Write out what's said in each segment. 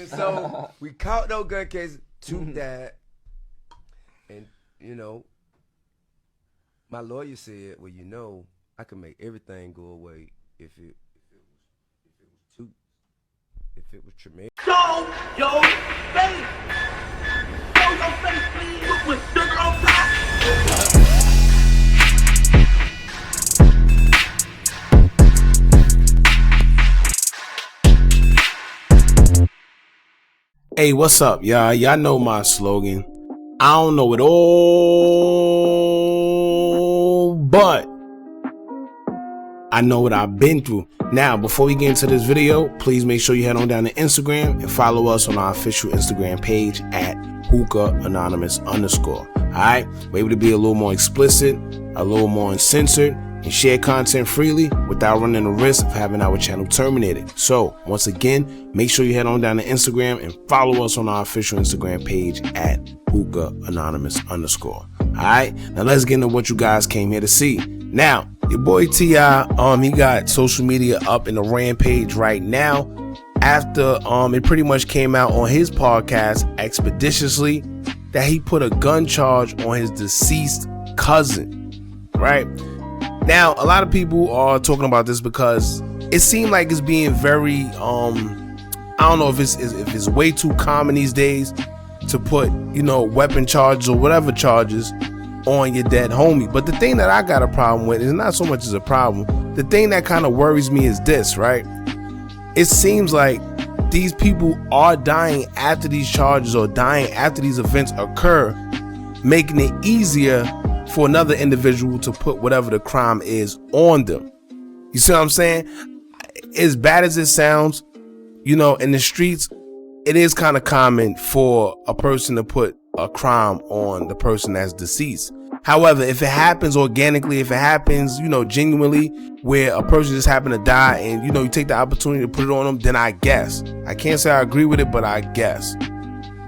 And so we caught no gun cases, took that, and my lawyer said, well, I can make everything go away if it was traumatic. Show your face. Show your face, please, with sugar on top. Hey, what's up, y'all? Y'all know my slogan. I don't know it all, but I know what I've been through. Now, before we get into this video, please make sure you head on down to Instagram and follow us on our official Instagram page at Hookah Anonymous _. Alright? We're able to be a little more explicit, a little more uncensored, and share content freely without running the risk of having our channel terminated. So, once again, make sure you head on down to Instagram and follow us on our official Instagram page at Hookah Anonymous _. Alright? Now let's get into what you guys came here to see. Now, your boy T.I., he got social media up in a rampage right now after it pretty much came out on his podcast expeditiously that he put a gun charge on his deceased cousin, right? Now, a lot of people are talking about this because it seemed like it's being very I don't know if it's way too common these days to put, weapon charges or whatever charges on your dead homie. But the thing that I got a problem with is not so much as a problem. The thing that kind of worries me is this, right? It seems like these people are dying after these charges or dying after these events occur, making it easier for another individual to put whatever the crime is on them. You see what I'm saying? As bad as it sounds, in the streets, it is kind of common for a person to put a crime on the person that's deceased. However, if it happens organically, if it happens, genuinely, where a person just happened to die and, you take the opportunity to put it on them, then I guess. I can't say I agree with it, but I guess.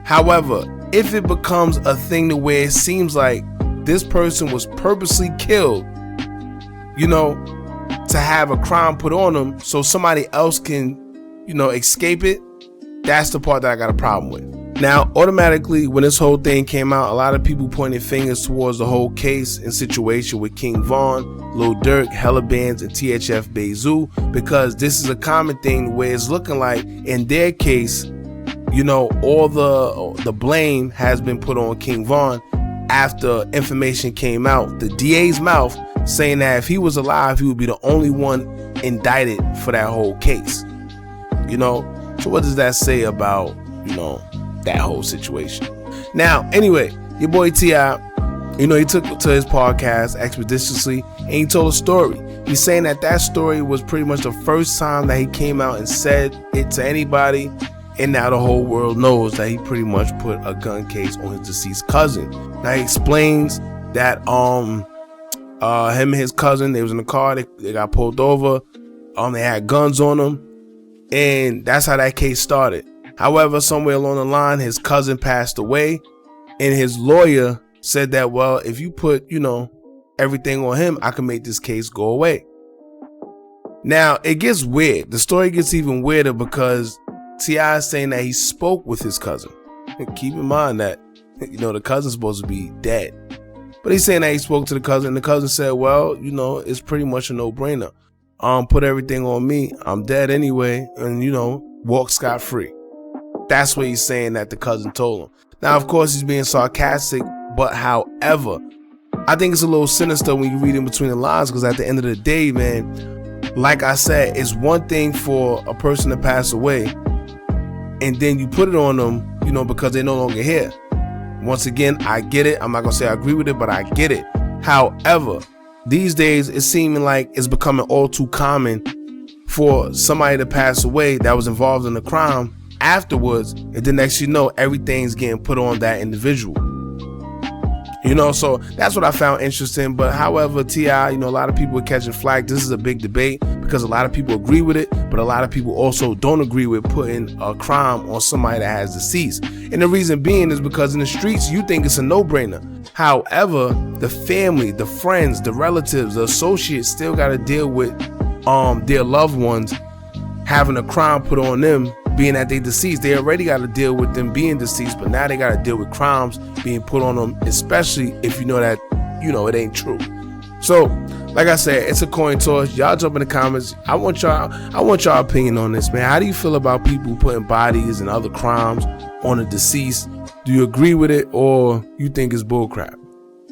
However, if it becomes a thing to where it seems like this person was purposely killed, to have a crime put on them so somebody else can, escape it, that's the part that I got a problem with. Now, automatically, when this whole thing came out, a lot of people pointed fingers towards the whole case and situation with King Von, Lil Durk, Hella Bands, and THF Bezu, because this is a common thing where it's looking like in their case, all the blame has been put on King Von after information came out, the DA's mouth, saying that if he was alive, he would be the only one indicted for that whole case. So what does that say about, that whole situation? Now, anyway, your boy T.I., he took to his podcast expeditiously and he told a story. He's saying that story was pretty much the first time that he came out and said it to anybody, and now the whole world knows that he pretty much put a gun case on his deceased cousin. Now he explains that him and his cousin, they was in the car, they got pulled over, they had guns on them, and that's how that case started. However, somewhere along the line, his cousin passed away, and his lawyer said that, well, if you put, everything on him, I can make this case go away. Now, it gets weird. The story gets even weirder because T.I. is saying that he spoke with his cousin. Keep in mind that, the cousin's supposed to be dead. But he's saying that he spoke to the cousin, and the cousin said, well, it's pretty much a no-brainer. Put everything on me. I'm dead anyway, and, walk scot-free. That's what he's saying that the cousin told him. Now, of course, he's being sarcastic, but however, I think it's a little sinister when you read in between the lines, because at the end of the day, man, like I said, it's one thing for a person to pass away, and then you put it on them, because they're no longer here. Once again, I get it. I'm not going to say I agree with it, but I get it. However, these days, it's seeming like it's becoming all too common for somebody to pass away that was involved in the crime afterwards, and then next you know, everything's getting put on that individual. So that's what I found interesting. But however, T.I., a lot of people are catching flack. This is a big debate because a lot of people agree with it, but a lot of people also don't agree with putting a crime on somebody that has deceased. And the reason being is because in the streets, you think it's a no-brainer. However, the family, the friends, the relatives, the associates still got to deal with their loved ones having a crime put on them being that they deceased. They already got to deal with them being deceased, but now they got to deal with crimes being put on them, especially if you know that, it ain't true. So, like I said, it's a coin toss. Y'all jump in the comments. I want y'all opinion on this, man. How do you feel about people putting bodies and other crimes on a deceased? Do you agree with it, or you think it's bullcrap?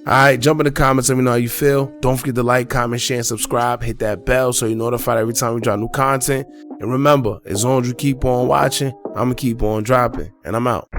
All right, jump in the comments. Let me know how you feel. Don't forget to like, comment, share, and subscribe. Hit that bell so you're notified every time we drop new content. And remember, as long as you keep on watching, I'm going to keep on dropping. And I'm out.